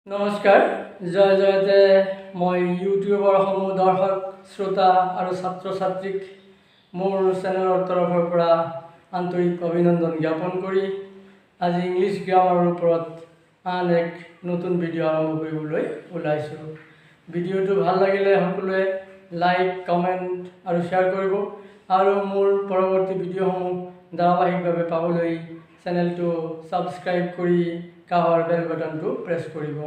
नमस्कार जय जयते मैं यूट्यूबर समूह दर्शक श्रोता और छात्र छात्रीक मोर चेनेलर तरफर पर आंतरिक अभिनंदन ज्ञापन करी आज इंग्लिश ग्रामार ऊपर आन एक नतुन भिडिओ आरम्भ কৰিবলৈ ওলাইছোঁ। भिडिओটো ভাল লাগিলে সকলোৱে लाइक कमेन्ट और शेयर কৰিব और मोर परवर्ती भिडिओসমূह धारावाहिकभाৱে पाবলৈ चेनेलটো सबस्क्राइब কৰি काहर बेल बटनটো प्रेस কৰিব।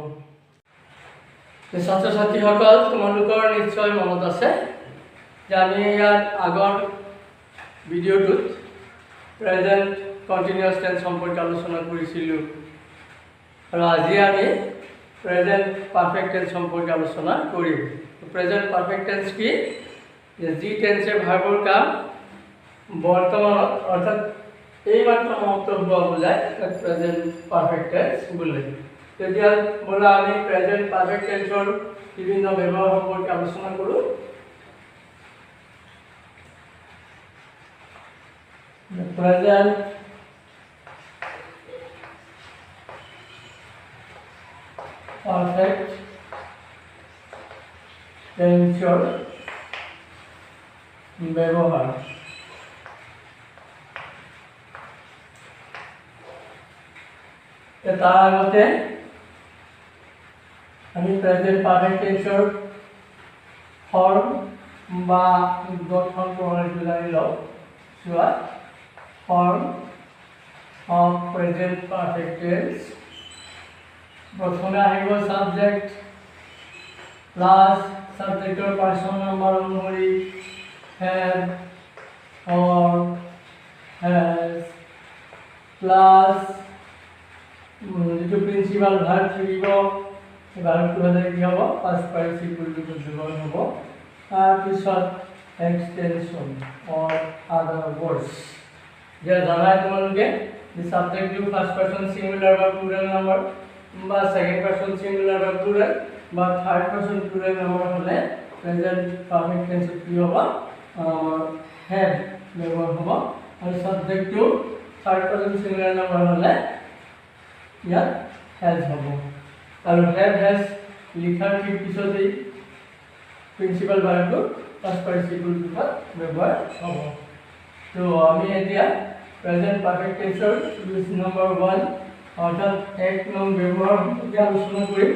छात्र छात्रीসকল তোমালোকৰ নিশ্চয় মনত আছে যে আমি ইয়াত আগৰ ভিডিঅ'টোত প্ৰেজেন্ট কন্টিনিউয়াস টেন্স সম্পৰ্কে আলোচনা কৰিছিলোঁ আৰু আজি আমি প্ৰেজেন্ট পাৰফেক্ট টেন্স সম্পৰ্কে আলোচনা কৰিম। প্ৰেজেন্ট পাৰফেক্ট টেন্স কি? যি টেন্সে ভাৰ্বৰ কাম বৰ্তমানত অৰ্থাৎ এইমাত্ৰ সমাপ্ত হোৱা বুজায় তাক প্ৰেজেন্ট পাৰফেক্ট টেন্স বোলে। তেতিয়া বলা আমি প্ৰেজেন্ট পাৰফেক্ট টেন্সৰ বিভিন্ন ব্যৱহাৰ সম্পৰ্কে আলোচনা কৰোঁ। প্ৰেজেন্ট পাৰফেক্ট টেন্সৰ ব্যৱহাৰ। তাৰ আগতে আমি প্ৰেজেন্ট পাৰফেক্ট টেন্সৰ ফৰ্ম বা গঠন প্ৰণালীটো জানি লওঁ। চোৱা, form of present perfect tense প্ৰথমে আহিব সাবজেক্ট প্লাস সাবজেক্টৰ পাৰ্সন নাম্বাৰ অনুসৰি হ্যাভ অৰ হ্যাজ প্লাস जो प्रिंसिपल भार्ब থাকিব ভাৰ্বটো হলে কি হ'ব পাষ্ট পাৰ্টিচিপলটো ব্যৱহাৰ হ'ব। তাৰপিছত এক্সটেনশন অৰ আদাৰ ওয়ার্ডস যে জানাই তোমালোকে যে সাবজেক্টটো ফার্স্ট পারসন সিঙ্গুলার বা প্লুরাল নাম্বার বা সেকেন্ড পারসন সিঙ্গুলার বা প্লুরাল বা থার্ড পারসন প্লুরাল নাম্বার হলে প্রেজেন্ট পারফেক্ট টেন্সত কি হ'ব হ্যাভ ব্যৱহাৰ হ'ব আৰু সাবজেক্টটো থাৰ্ড পাৰসন সিঙ্গুলাৰ নাম্বাৰ হলে ইয়াত হ্যাজ হ'ব আৰু হ্যাভ হ্যাজ লিখাৰ ঠিক পিছতেই প্ৰিন্সিপাল ভাৰ্বটো পাষ্ট পাৰ্টিচিপলটো ব্যৱহাৰ হ'ব। তো আমি এতিয়া প্ৰেজেন্ট পাৰফেক্ট টেন্সৰ ইউজ নম্বৰ 1 অৰ্থাৎ এক নং ব্যৱহাৰ সম্পৰ্কে আলোচনা কৰিম।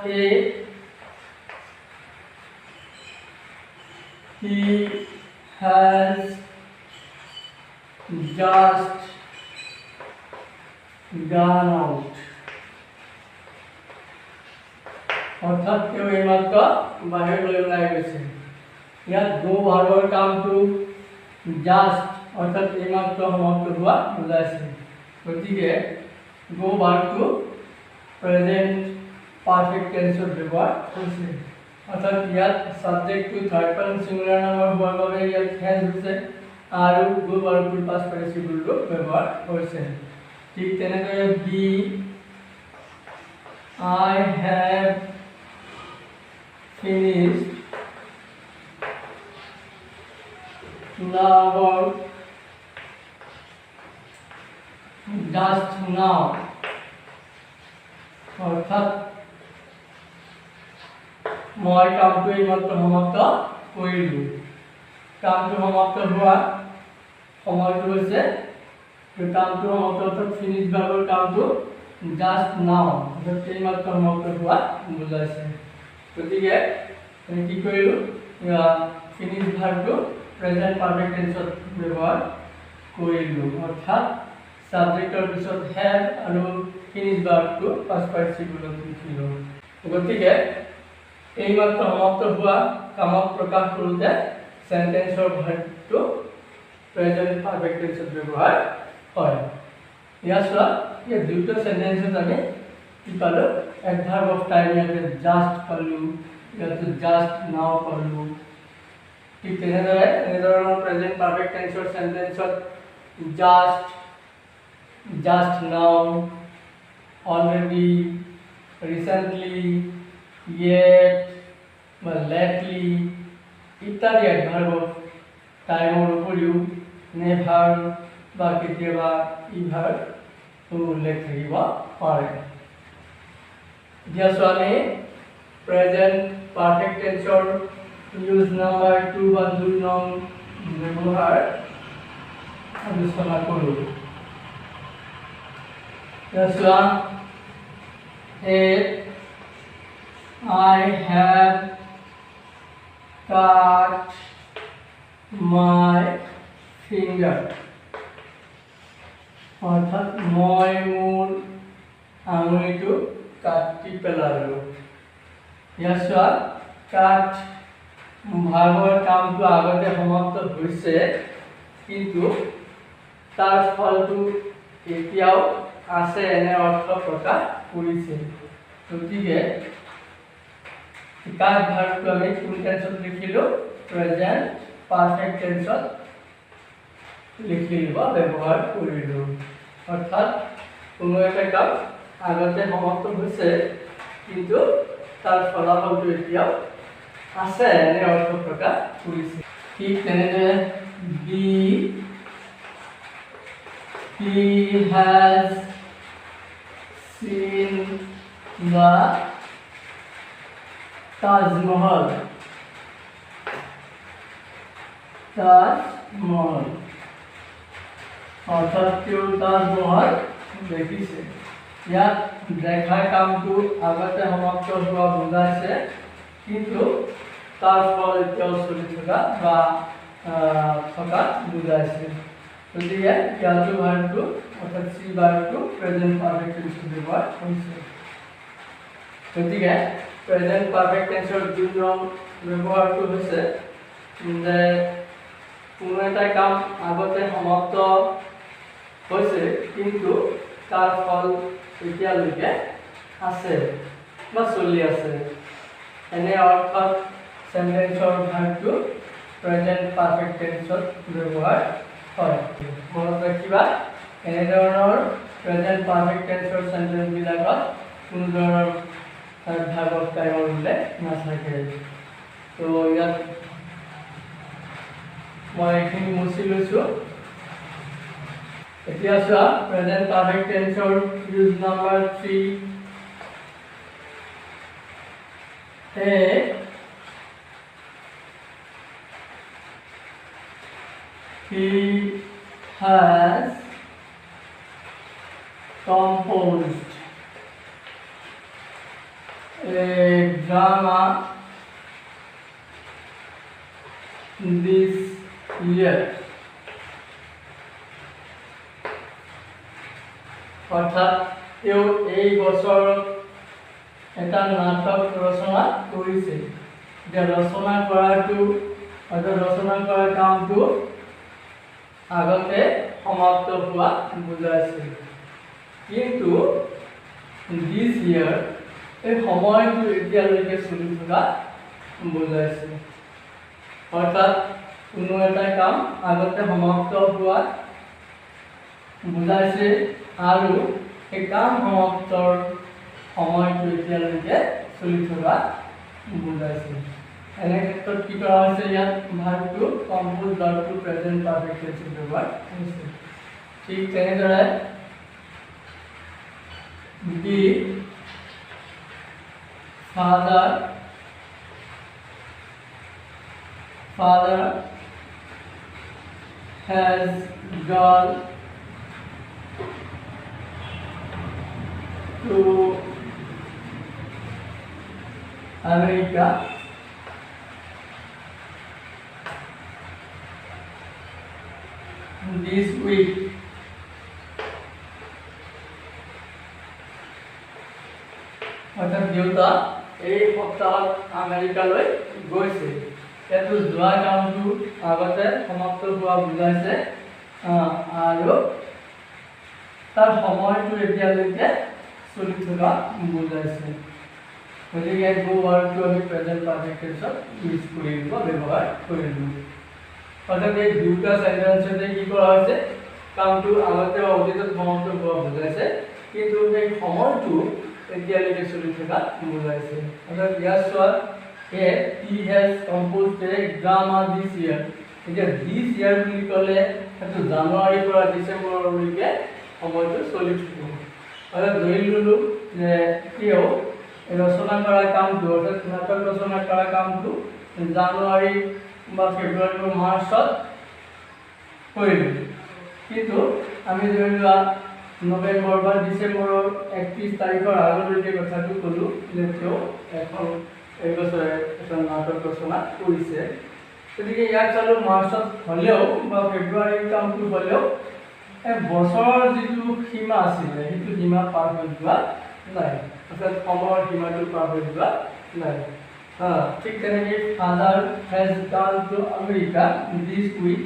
এ he has just gone out অৰ্থাৎ কেউ এইমাত্ৰ বাহিৰলৈ ওলাই গৈছে। ইয়াত গো ভাৰ্বৰ কামটো জাষ্ট অৰ্থাৎ এইমাত্ৰ সমাপ্ত হোৱা বুজাইছে। গতিকে গো ভাৰ্বটো প্ৰেজেন্ট পাৰফেক্ট টেন্সত ব্যৱহাৰ হৈছে। অৰ্থাৎ ইয়াত সাবজেক্টটো থাৰ্ড পাৰসন সিঙ্গুলাৰ নাম্বাৰ হোৱাৰ বাবে ইয়াত হ্যাজ হৈছে আৰু গো ভাৰ্বটোৰ পাষ্ট পাৰ্টিচিপলটো ব্যৱহাৰ হৈছে। ঠিক তেনেদৰে B I have finished now just now অৰ্থাৎ মই কামটো এইমাত্ৰ সমাপ্ত কৰিলোঁ। কামটো সমাপ্ত হোৱা সময়টো হৈছে কামটো সমাপ্ত অৰ্থাৎ ফিনিশ ভাৰ্বৰ কামটো জাষ্ট নাও অৰ্থাৎ এইমাত্ৰ সমাপ্ত হোৱা বুজাইছে। গতিকে আমি কি কৰিলোঁ ফিনিশ ভাৰ্বটো প্ৰেজেন্ট পাৰফেক্ট টেন্সত ব্যৱহাৰ কৰিলোঁ অৰ্থাৎ সাবজেক্টৰ পিছত হ্যাভ আৰু ফিনিশ ভাৰ্বটো পাষ্ট পাৰ্টিচিপলত লিখিলোঁ। গতিকে এইমাত্ৰ সমাপ্ত হোৱা কামক প্ৰকাশ কৰোঁতে সেন্টেন্সৰ ভাৰ্বটো প্ৰেজেন্ট পাৰফেক্ট টেন্সত ব্যৱহাৰ হয়। ইয়াত চোৱা ইয়াত দুটা সেন্টেন্সত আমি কি পালোঁ এডভাৰ্ব অফ টাইম ইয়াতে জাষ্ট পালোঁ ইয়াতে জাষ্ট নাও পালোঁ। ঠিক তেনেদৰে এনেধৰণৰ প্ৰেজেন্ট পাৰফেক্ট টেন্সৰ সেন্টেন্সত জাষ্ট জাষ্ট নাও অলৰেডি ৰিসেন্টলি yet বা lately ইত্যাদি এডভাৰ্ব অফ টাইমৰ উপৰিও নেভাৰ বা কেতিয়াবা ইভাৰ উল্লেখ থাকিব পাৰে। এতিয়া চোৱা প্ৰেজেন্ট পাৰফেক্ট টেন্সৰ ইউজ নাম্বাৰ 2 বা 2 নং ব্যৱহাৰ আলোচনা কৰোঁ। চোৱা I have cut my finger অৰ্থাৎ মই মোৰ আঙুলিটো কাটি পেলালোঁ। ইয়াত চোৱা কাট ভাগৰ কামটো আগতে সমাপ্ত হৈছে কিন্তু তাৰ ফলটো এতিয়াও আছে এনে অৰ্থ প্ৰকাশ কৰিছে। গতিকে কাট ভাগটো আমি কোন টেন্সত লিখিলোঁ প্ৰেজেন্ট পাৰফেক্ট টেন্সত লিখিলোঁ বা ব্যৱহাৰ কৰিলোঁ। অৰ্থাৎ কোনো এটা কাম আগতে সমাপ্ত হৈছে কিন্তু তাৰ ফলাফলটো এতিয়াও আছে এনে অৰ্থ প্ৰকাশ কৰিছে। ঠিক তেনেদৰে he has seen the Taj Mahal অৰ্থাৎ কেউ তাজমহল দেখিছে। ইয়াত দেখাৰ কামটো আগতে সমাপ্ত হোৱা বুজাইছে কিন্তু তাৰ ফল এতিয়াও চলি থকা বা থকা বুজাইছে। গতিকে ইয়াতো ভাৰটো অৰ্থাৎ চি ভাৰটো প্ৰেজেন্ট পাৰফেক্ট টেন্সত ব্যৱহাৰ হৈছে। গতিকে প্ৰেজেন্ট পাৰফেক্ট টেন্সৰ 2 নং ব্যৱহাৰটো হৈছে যে কোনো এটা কাম আগতে সমাপ্ত হৈছে কিন্তু তাৰ ফল এতিয়ালৈকে আছে বা চলি আছে এনে অৰ্থত সেন্টেন্সৰ ভাগটো প্ৰেজেন্ট পাৰফেক্ট টেন্সত ব্যৱহাৰ হয়। মনত ৰাখিবা এনেধৰণৰ প্ৰেজেন্ট পাৰফেক্ট টেন্সৰ সেন্টেন্সবিলাকত কোনো ধৰণৰ ভাগ অফ টাইমৰ উল্লেখ নাথাকে। তো ইয়াত মই এইখিনি মুছি লৈছোঁ। এতিয়া চোৱা প্ৰেজেন্ট পাৰফেক্ট টেন্সৰ use number 3 he has composed a drama this year অৰ্থাৎ তেওঁ এই বছৰত এটা নাটক ৰচনা কৰিছে। যে ৰচনা কৰাটো অৰ্থাৎ ৰচনা কৰা কামটো আগতে সমাপ্ত হোৱা বুজাইছে কিন্তু দিছ ইয়াৰ এই সময়টো এতিয়ালৈকে চলি থকা বুজাইছে। অৰ্থাৎ কোনো এটা কাম আগতে সমাপ্ত হোৱা বুজাইছে আৰু এই কাম সমাপ্তৰ সময়টো এতিয়ালৈকে চলি থকা বুজাইছে। এনে ক্ষেত্ৰত কি কৰা হৈছে ইয়াত ভাগটো কম্পোজ ভাগটো প্ৰেজেন্ট পাৰফেক্ট টেন্সত ব্যৱহাৰ হৈছে। ঠিক তেনেদৰে the father has gone to America this week. অৰ্থাৎ দেউতা এই সপ্তাহত আমেৰিকালৈ গৈছে। ইয়াতো যোৱা কামটো আগতে সমাপ্ত হোৱা বুজাইছে আৰু তাৰ সময়টো এতিয়ালৈকে চলি থকা বুজাইছে। গতিকে গো ৱাৰ্ডটো আমি প্ৰেজেন্ট পাৰফেক্ট টেন্সত ইউজ কৰিব ব্যৱহাৰ কৰিলোঁ। অৰ্থাৎ এই দুটা সেন্টেন্সতে কি কৰা হৈছে কামটো আগতে অতীতত সমাপ্ত হোৱা বুজাইছে কিন্তু সেই সময়টো এতিয়ালৈকে চলি থকা বুজাইছে। অৰ্থাৎ ইয়াত চোৱা he has composed a drama this year। এতিয়া দিছ ইয়াৰ বুলি ক'লে সেইটো জানুৱাৰীৰ পৰা ডিচেম্বৰলৈকে সময়টো চলি থাকিব। অৰ্থাৎ ধৰি ল'লোঁ যে তেওঁ ৰচনা কৰা কামটো অৰ্থাৎ নাটক ৰচনা কৰা কামটো জানুৱাৰী বা ফেব্ৰুৱাৰী বা মাৰ্চত কৰিলোঁ। কিন্তু আমি ধৰি লোৱা নৱেম্বৰ বা ডিচেম্বৰৰ 31 তাৰিখৰ আগলৈকে কথাটো ক'লোঁ যে তেওঁ এখন এই বছৰে এখন নাটক ৰচনা কৰিছে। গতিকে ইয়াত চালোঁ মাৰ্চত হ'লেও বা ফেব্ৰুৱাৰীৰ কামটো হ'লেও বছৰৰ যিটো সীমা আছিলে সেইটো সীমা পাৰ হৈ যোৱা নাই, অৰ্থাৎ সময়ৰ সীমাটো পাৰ হৈ যোৱা নাই। ঠিক তেনেকৈ ফাদাৰ হেজ গান টু আমেৰিকা দিছ উইক,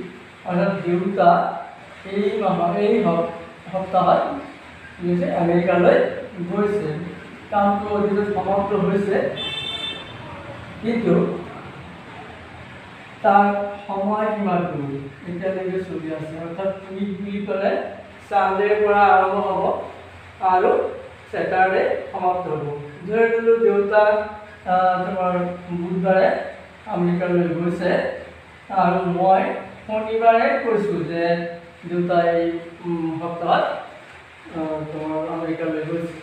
অৰ্থাৎ দেউতা এই সপ্তাহত আমেৰিকালৈ গৈছে। কামটো অতীতত সমাপ্ত হৈছে, কিন্তু তাৰ সময়সীমাটো এতিয়ালৈকে চলি আছে। অৰ্থাৎ উইক বুলি ক'লে ছানডেৰ পৰা আৰম্ভ হ'ব আৰু ছেটাৰডে সমাপ্ত হ'ব। ধৰি ল'লোঁ দেউতা তোমাৰ বুধবাৰে আমেৰিকালৈ গৈছে আৰু মই শনিবাৰে কৈছোঁ যে দেউতা এই সপ্তাহত তোমাৰ আমেৰিকালৈ গৈছে।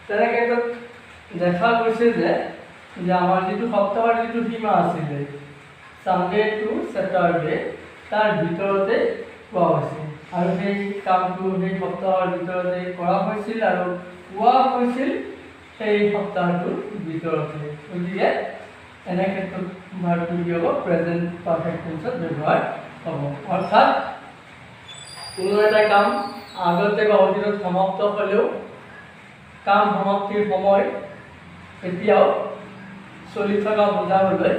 তেনে ক্ষেত্ৰত দেখা গৈছে যে আমাৰ যিটো সপ্তাহৰ যিটো সীমা আছিলে ছানডে টু ছেটাৰডে তাৰ ভিতৰতে পোৱা হৈছিল আৰু সেই কামটো সেই সপ্তাহৰ ভিতৰতে কৰা হৈছিল আৰু পোৱা হৈছিল সেই সপ্তাহটোৰ ভিতৰতে। গতিকে এনে ক্ষেত্ৰত ভাৰটো কি হ'ব? প্ৰেজেণ্ট পাৰফেক্ট টেন্সত ব্যৱহাৰ হ'ব। অৰ্থাৎ কোনো এটা কাম আগতে বা অতীতত সমাপ্ত হ'লেও কাম সমাপ্তিৰ সময় এতিয়াও চলি থকা বুজাবলৈ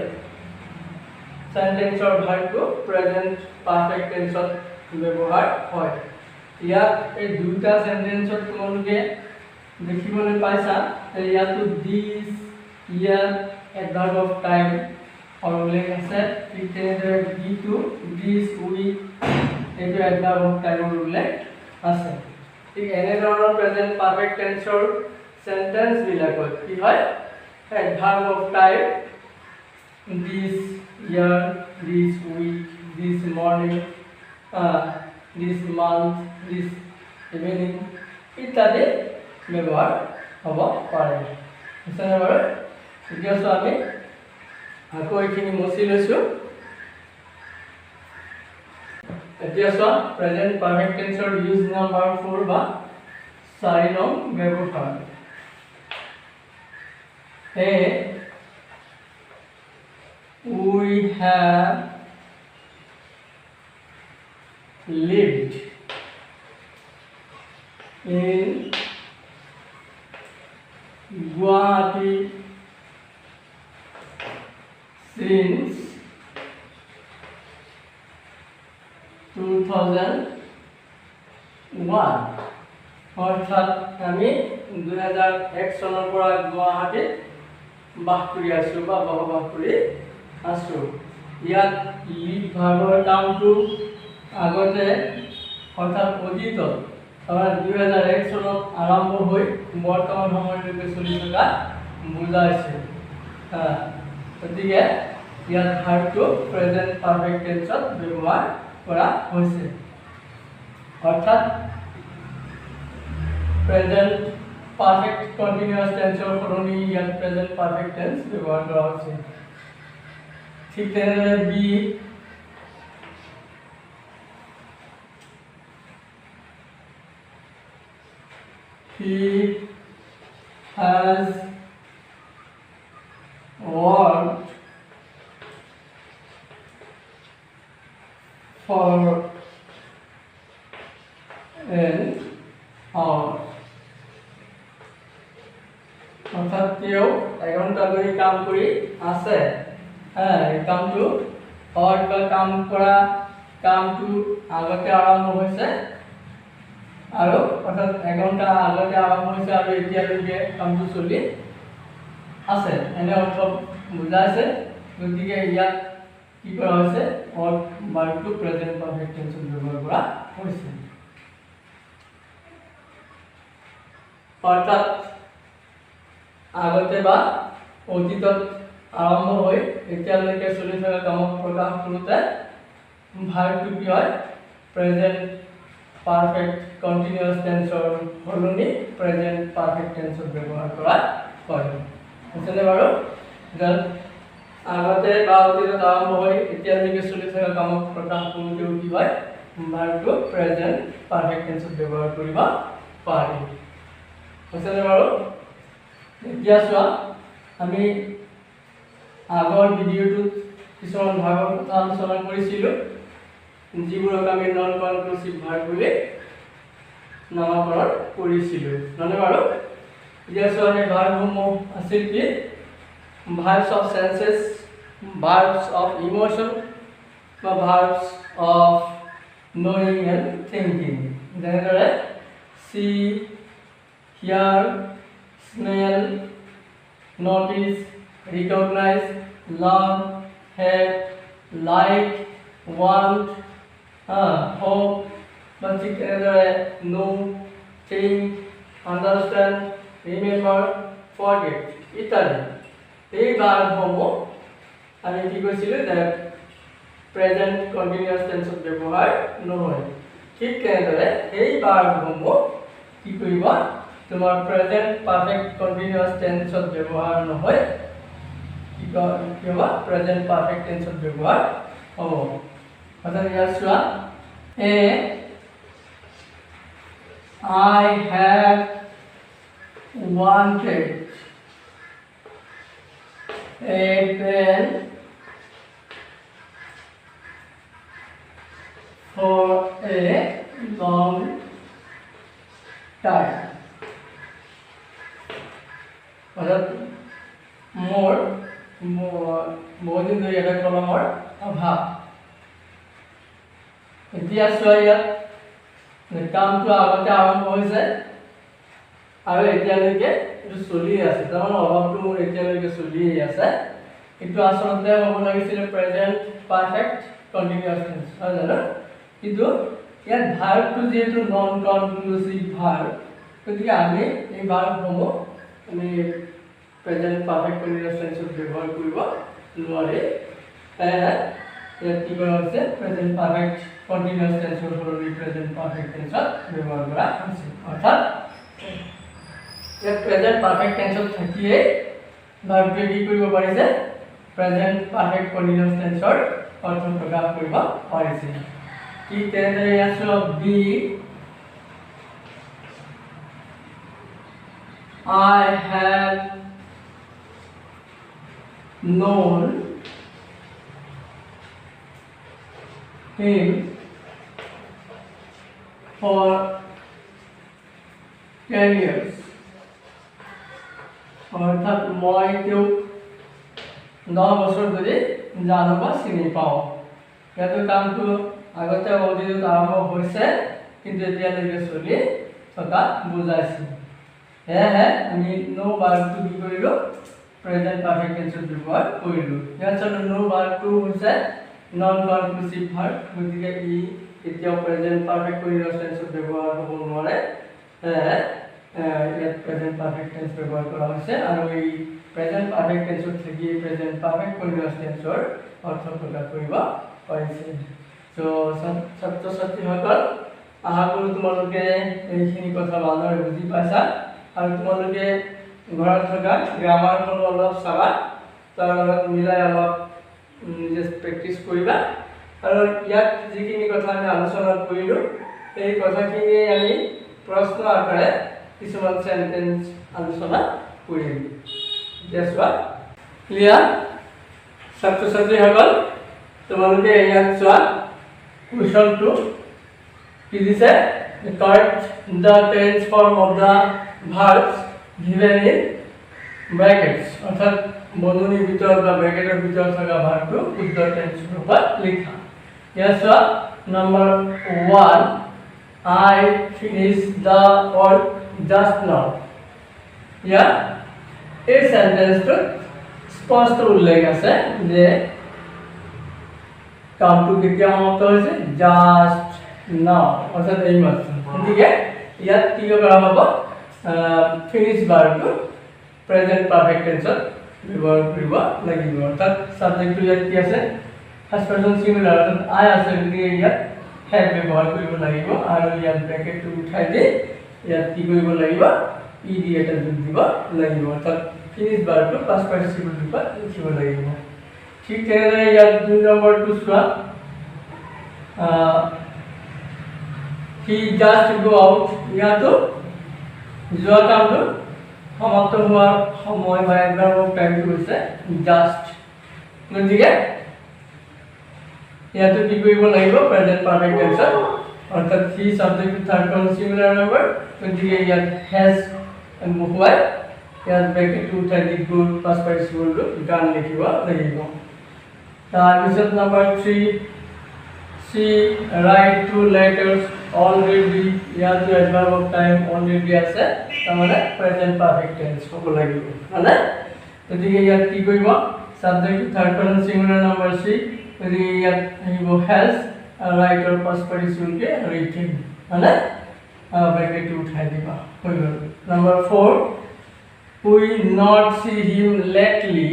সেন্টেন্সৰ ভাৰটো প্ৰেজেণ্ট পাৰফেক্ট টেন্সত ব্যৱহাৰ হয়। ইয়াত এই দুটা সেন্টেন্সত তোমালোকে দেখিবলৈ পাইছা যে ইয়াতো দিছ, ইয়াত এডভাৰ্ব অফ টাইম উল্লেখ আছে। ঠিক তেনেদৰে ডিটো দিছ উইক এইটো এডভাৰ্ব অফ টাইমৰ উল্লেখ আছে। ঠিক এনেধৰণৰ প্ৰেজেণ্ট পাৰফেক্ট টেন্সৰ সেন্টেন্সবিলাকত কি হয়? Adverb of time this year, this week, this morning, this month, this evening ইত্যাদি ব্যৱহাৰ হ'ব পাৰে। হৈছেনে বাৰু? এতিয়া চোৱা আমি আকৌ এইখিনি মচি লৈছোঁ। এতিয়া চোৱা প্ৰেজেণ্ট পাৰফেক্ট টেন্সৰ ইউজ নাম্বাৰ 4 বা 4 নং ব্যৱহাৰ। We have lived in Guwahati since 2001। অৰ্থাৎ আমি 2001 চনৰ পৰা গুৱাহাটীত বাস কৰি আছোঁ বা বসবাস কৰি আছোঁ। ইয়াত লিভ ভাৰ্বৰ কামটো আগতে অৰ্থাৎ অতীতত 2001 চনত আৰম্ভ হৈ বৰ্তমান সময়লৈকে চলি থকা বুজাইছে। গতিকে ইয়াত ভাৰ্বটো প্ৰেজেণ্ট পাৰফেক্ট টেন্সত ব্যৱহাৰ কৰা হৈছে। অৰ্থাৎ প্ৰেজেণ্ট পাৰফেক্ট কণ্টিনিউয়াছ টেন্সৰ সলনি ইয়াত প্ৰেজেণ্ট পাৰফেক্ট টেন্স ব্যৱহাৰ কৰা হৈছে। ঠিক তেনেদৰে B he has worked for an hour। অৰ্থাৎ তেওঁ এঘণ্টা ধৰি কাম কৰি আছে। কামটো বা কাম কৰা কামটো আগতে আৰম্ভ হৈছে আৰু অৰ্থাৎ এঘণ্টা আগতে আৰম্ভ হৈছে আৰু এতিয়ালৈকে কামটো চলি আছে এনে অৰ্থ বুজাইছে। গতিকে ইয়াত কি কৰা হৈছে? ভাৰ্বটো প্ৰেজেণ্ট পাৰফেক্ট টেন্সত ব্যৱহাৰ কৰা হৈছে। অৰ্থাৎ আগতে বা অতীতত আৰম্ভ হৈ এতিয়ালৈকে চলি থকা কামক প্ৰকাশ কৰোঁতে ভাৰ্বটো কি হয়? প্ৰেজেণ্ট পাৰফেক্ট কণ্টিনিউয়াছ টেন্সৰ সলনি প্ৰেজেণ্ট পাৰফেক্ট টেন্সত ব্যৱহাৰ কৰা হয়। হৈছেনে বাৰু আগতে বা অতীতত আৰম্ভ হৈ এতিয়ালৈকে চলি থকা কামক প্ৰকাশ কৰোঁতেও কি হয় ভাৰ্বটো প্ৰেজেণ্ট পাৰফেক্ট টেন্সত ব্যৱহাৰ কৰিব পাৰি হৈছেনে বাৰু এতিয়া চোৱা আমি আগৰ ভিডিঅ'টোত কিছুমান ভাগৰ কথা আলোচনা কৰিছিলোঁ যিবোৰক আমি নন কনক্লুচিভ ভাৰ্ব বুলি নামকৰণ কৰিছিলোঁ নহয়নে বাৰু এতিয়া চোৱা সেই ভাৰ্বসমূহ আছিল কি verbs of senses, verbs of emotion, or verbs of knowing and thinking. যেনেদৰে see, hear, smell, notice, recognize, love, hate, like, want, hope, but ঠিক তেনেদৰে know, think, understand, remember, forget ইত্যাদি এই ভাৰ্বসমূহ আমি কি কৈছিলোঁ যে প্ৰেজেণ্ট কণ্টিনিউয়াছ টেন্সত ব্যৱহাৰ নহয় ঠিক তেনেদৰে এই ভাৰ্বসমূহ কি কৰিব তোমাৰ প্ৰেজেণ্ট পাৰফেক্ট কণ্টিনিউয়াছ টেন্সত ব্যৱহাৰ নহয় কি হ'ব প্ৰেজেণ্ট পাৰফেক্ট টেন্সত ব্যৱহাৰ হ'ব অৰ্থাৎ ইয়াত চোৱা I have wanted a pen for a long time. অৰ্থাৎ বহুদিন ধৰি এটা কলমৰ অভাৱ এতিয়া চোৱা ইয়াত কামটো আগতে আৰম্ভ হৈছে আৰু এতিয়ালৈকে এইটো চলি আছে তাৰমানে অভাৱটো মোৰ এতিয়ালৈকে চলিয়েই আছে কিন্তু আচলতে হ'ব লাগিছিলে প্ৰেজেণ্ট পাৰফেক্ট কণ্টিনিউয়াছ টেন্স হয় জানো কিন্তু ইয়াত ভাৰ্বটো যিহেতু নন কনক্লুচিভ ভাৰ্ব গতিকে আমি এই ভাৰ্বসমূহ আমি প্ৰেজেণ্ট পাৰফেক্ট কণ্টিনিউয়াছ টেন্সত ব্যৱহাৰ কৰিব নোৱাৰি ইয়াত কি কৰা হৈছে প্ৰেজেণ্ট পাৰফেক্ট কণ্টিনিউয়াছ টেন্সৰ সলনি প্ৰেজেণ্ট পাৰফেক্ট টেন্সত ব্যৱহাৰ কৰা হৈছে অৰ্থাৎ প্ৰেজেণ্ট পাৰফেক্ট টেন্সত থাকিয়ে ভাৰ্বটোৱে কি কৰিব পাৰিছে প্ৰেজেণ্ট পাৰফেক্ট কণ্টিনিউয়াছ টেন্সৰ অৰ্থ প্ৰকাশ কৰিব পাৰিছে ঠিক তেনেদৰে ইয়াত চোৱা B I have known him for 10 years অৰ্থাৎ মই তেওঁক 10 বছৰ ধৰি জানো বা চিনি পাওঁ ইয়াতো কামটো আগতে অতীতত আৰম্ভ হৈছে কিন্তু এতিয়ালৈকে চলি থকা বুজাইছে সেয়েহে আমি নো ভাৰ্বটো কি কৰিলোঁ প্ৰেজেণ্ট পাৰফেক্ট টেন্সত ব্যৱহাৰ কৰিলোঁ ইয়াত চালোঁ নো ভাৰ্বটো হৈছে নন কনক্লুচিভ ভাৰ্ব গতিকে ই এতিয়াও প্ৰেজেণ্ট পাৰফেক্ট কণ্টিনিউয়াছ টেন্সত ব্যৱহাৰ হ'ব নোৱাৰে ইয়াত প্ৰেজেণ্ট পাৰফেক্ট টেন্স ব্যৱহাৰ কৰা হৈছে আৰু এই প্ৰেজেণ্ট পাৰফেক্ট টেন্সত থাকি প্ৰেজেণ্ট পাৰফেক্ট কণ্টিনিউয়াছ টেন্সৰ অৰ্থ প্ৰকাশ কৰিব পাৰিছে চ' ছাত্ৰ ছাত্ৰীসকল আশা কৰোঁ তোমালোকে এইখিনি কথা ভালদৰে বুজি পাইছা আৰু তোমালোকে ঘৰত থকা গ্ৰামাৰখনো অলপ চাবা তাৰ লগত মিলাই অলপ নিজে প্ৰেক্টিছ কৰিবা আৰু ইয়াত যিখিনি কথা আমি আলোচনা কৰিলোঁ এই কথাখিনিয়ে আমি প্ৰশ্ন আকাৰে কিছুমান সেন্টেন্স আলোচনা কৰিম এতিয়া চোৱা ক্লিয়াৰ ছাত্ৰ ছাত্ৰীসকল তোমালোকে ইয়াত চোৱা কুৱেশ্যনটো কি দিছে correct the tense form of the verbs given in brackets অৰ্থাৎ বন্ধনীৰ ভিতৰত বা ব্ৰেকেটৰ ভিতৰত থকা ভাৰ্বটো শুদ্ধ টেন্স ৰূপত লিখা ইয়াত number 1 I finished the work just now या এই সেন্টেন্সটো স্পষ্ট উল্লেখ আছে যে কামটো কেতিয়া সমাপ্ত হৈছে জাস্ট নাও অর্থাৎ এই মাত্র গতিকে ইয়াত কি কৰা হ'ব ফিনিশ ভাৰ্বটো প্ৰেজেণ্ট পাৰফেক্ট টেন্সত ব্যৱহাৰ কৰিব লাগিব অৰ্থাৎ সাবজেক্টটো ইয়াত কি আছে ফাৰ্ষ্ট পাৰসন সিঙ্গুলাৰ অৰ্থাৎ আই আছে গতিকে ইয়াত হ্যাভ ব্যৱহাৰ কৰিব লাগিব আৰু ইয়াত ব্ৰেকেটটো উঠাই দি ইয়াত কি কৰিব লাগিব ই দি এটা যোগ দিব লাগিব অৰ্থাৎ ফিনিশ ভাৰ্বটো পাষ্ট পাৰ্টিচিপল ৰূপত লিখিব লাগিব ঠিক তেনেদৰে ইয়াত 2 নম্বৰটো চোৱা he just go out ইয়াতো যোৱা কামটো সমাপ্ত হোৱাৰ সময় বা এডভাৰ্ব অফ টাইমটো হৈছে জাষ্ট গতিকে ইয়াতো কি কৰিব লাগিব প্ৰেজেন্ট পাৰফেক্ট টেন্সত অৰ্থাৎ he subject to third person singular number গতিকে ইয়াত has বহুৱাই ইয়াত ব্ৰেকেট টু উঠাই দি গুড পাষ্ট পাৰ্টিচিপলটো গান লিখিব লাগিব তাৰপিছত number 3 she write two letters already ইয়াত adverb of time already আছে তাৰমানে present perfect tense হ'ব লাগিব মানে গতিকে ইয়াত কি কৰিব subject third person singular number she গতিকে ইয়াত আহিব has write or past participle K written মানে ব্ৰেকেট উঠাই দিবা হৈ গ'ল number 4 we not see him lately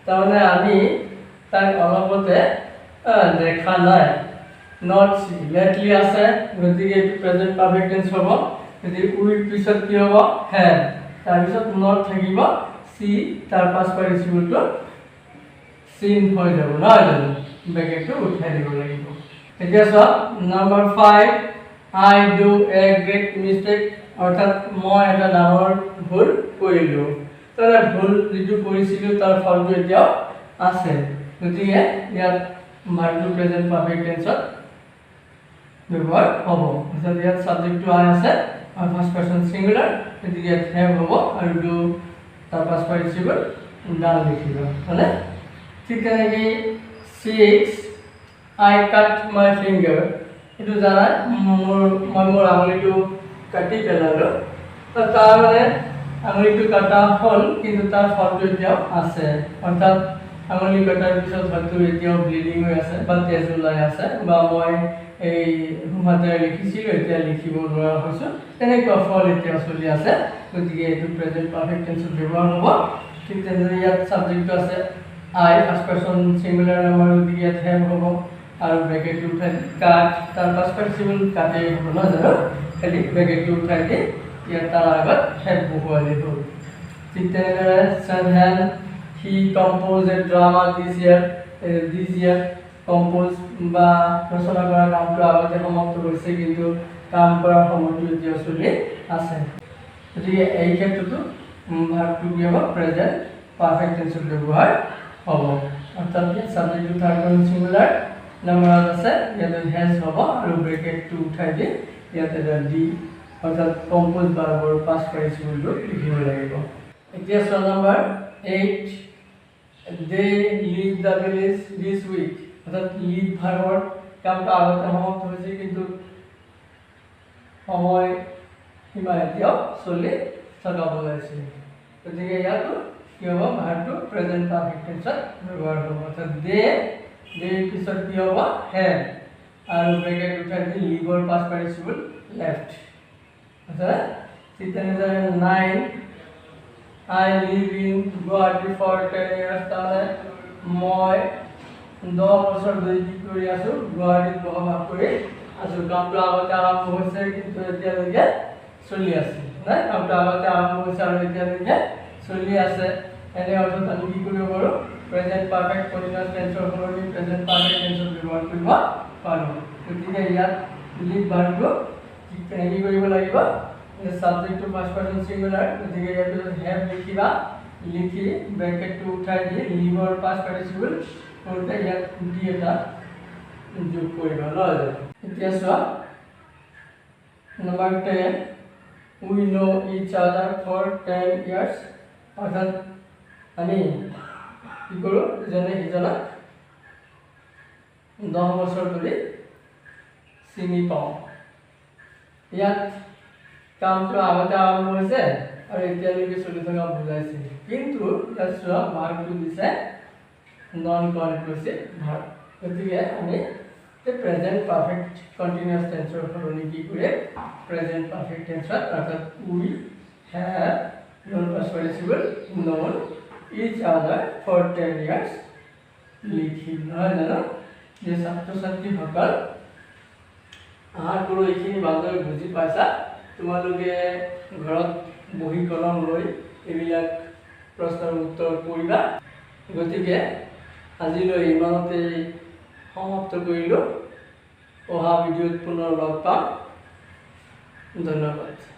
তাৰমানে আমি তাক অলপতে দেখা নাই not see lately আছে গতিকে এটো প্ৰেজেন্ট পাৰফেক্ট টেন্স হ'ব যদি উইল পিছত কি হ'ব have তাৰ পিছত not থাকিব see তাৰ পাষ্ট পাৰ্টিচিপলটো seen হৈ যাব নহয় জানো ব্ৰেকেটটো উঠাই দিব লাগিব এতিয়া চোৱা number 5 I do a great mistake অৰ্থাৎ মই এটা ডাঙৰ ভুল কৰিলো তাৰ ভুল যিটো কৰিছিলো তাৰ ফলটো এতিয়া আছে গতিকে ইয়াত ভাৰ্বটো প্ৰেজেন্ট পাৰফেক্ট টেন্সত ব্যৱহাৰ হ'ব অৰ্থাৎ ইয়াত সাবজেক্টটো I আছে আৰু ফাৰ্ষ্ট পাৰসন সিঙ্গুলাৰ গতিকে ইয়াত have হ'ব আৰু do তাৰ পাষ্ট পাৰ্টিচিপল ডান লিখিব মানে ঠিক তেনেকৈ 6 I cut my finger এটো জানা মোৰ আঙুলিটো কাটি পেলালো তাৰ মানে আঙুলিটো কাটা হ'ল কিন্তু তাৰ ফলটো এতিয়াও আছে অৰ্থাৎ আঙুলি কটাৰ পিছত হয়তো এতিয়াও ব্লিডিং হৈ আছে বা তেজ ওলাই আছে বা মই এই হুমাতে লিখিছিলো এতিয়া লিখিব নোৱাৰা হৈছো তেনেকুৱা ফল এতিয়া চলি আছে গতিকে এটো প্ৰেজেন্ট পাৰফেক্ট টেন্সত ব্যৱহাৰ হ'ব ঠিক তেনেদৰে ইয়াত সাবজেক্টটো আছে I first person singular number গতিকে ইয়াত have হ'ব আৰু ব্ৰেকেট উঠাই কাট তাৰ পাষ্ট পাৰ্টিচিপল কাটে হ'ব ন জানো খালি ব্ৰেকেট উঠাই দি ইয়াত তাৰ আগত have বহুৱালি হ'ল ঠিক তেনেদৰে Sandhan he composed a drama this year compose বা ৰচনা কৰা কামটো আগতে সমাপ্ত হৈছে কিন্তু কাম কৰাৰ সময়টো এতিয়া চলি আছে গতিকে এই ক্ষেত্ৰতো ভাৰ্বটো কি হ'ব প্ৰেজেন্ট পাৰফেক্ট টেন্সত ব্যৱহাৰ হ'ব অৰ্থাৎ সাবজেক্টটো থাৰ্ড পাৰসন সিঙ্গুলাৰ নাম্বাৰত আছে ইয়াত has হ'ব আৰু ব্ৰেকেটটো উঠাই দি ইয়াত এটা ডি অৰ্থাৎ কম্পোজ ভাৰ্বৰ পাষ্ট পাৰ্টিচিপলটো লিখিব লাগিব এতিয়া চোৱা number 8 they leave the village this week অৰ্থাৎ লিভ ভাৰ্বৰ কামটো আগতে সমাপ্ত হৈছে কিন্তু সময় সীমা এতিয়াও চলি থকা বলাইছে গতিকে ইয়াতো কি হ'ব ভাৰ্বটো প্ৰেজেন্ট পাৰফেক্ট টেন্সত ব্যৱহাৰ হ'ব অৰ্থাৎ they পিছত কি হ'ব have আৰু ব্ৰেকেট উঠাই দি লিভৰ পাষ্ট পাৰ্টিচিপল left অৰ্থাৎ ঠিক তেনেদৰে 9 I live in Guwahati for 10 years তাৰমানে মই 10 বছৰ ধৰি কি কৰি আছো গুৱাহাটীত বসবাস কৰি আছো কামটো আগতে আৰম্ভ হৈছে কিন্তু এতিয়ালৈকে চলি আছে না কামটো আগতে আৰম্ভ হৈছে আৰু এতিয়ালৈকে চলি আছে এনে অৰ্থত আমি কি কৰিব পাৰোঁ প্ৰেজেন্ট পাৰফেক্ট কন্টিনিউয়াছ টেন্সৰ সলনি প্ৰেজেন্ট পাৰফেক্ট টেন্সত ব্যৱহাৰ কৰিব পাৰোঁ গতিকে ইয়াত লিভ ভাৰ্বটো কি কৰিব লাগিব সাবজেক্টটো ফাৰ্ষ্ট পাৰসন সিঙ্গুলাৰ গতিকে ইয়াত have লিখিবা লিখি ব্ৰেকেটটো উঠাই দি লিভৰ পাষ্ট পাৰ্টিচিপল কৰোঁতে ইয়াত ডি এটা যোগ কৰিবা নহয় জানো এতিয়া চোৱা number 10 we know each other for 10 years অৰ্থাৎ আমি কি কৰোঁ ইজনে সিজনক 10 বছৰ ধৰি চিনি পাওঁ ইয়াত কামটো আগতে আৰম্ভ হৈছে আৰু এতিয়ালৈকে চলি থকা বুজাইছে কিন্তু ইয়াত চোৱা ভাৰ্বটো দিছে নন কনক্লুসিভ ভাৰ্ব গতিকে আমি প্ৰেজেন্ট পাৰফেক্ট কন্টিনিউয়াস টেন্সৰ সলনি কি কৰে প্রেজেন্ট পারফেক্ট টেন্সত অর্থাৎ we have known past participle known each other for 10 years লিখি নহয় জানো যে ছাত্ৰ ছাত্ৰীসকল আহাৰ কৰোঁ এইখিনি ভালদৰে বুজি পাইছা তোমালোকে ঘৰত বহি কলম লৈ এইবিলাক প্ৰশ্নৰ উত্তৰ কৰিবা। গতিকে আজিলৈ ইমানতে সমাপ্ত কৰিলোঁ। অহা ভিডিঅ'ত পুনৰ লগ পাম। ধন্যবাদ।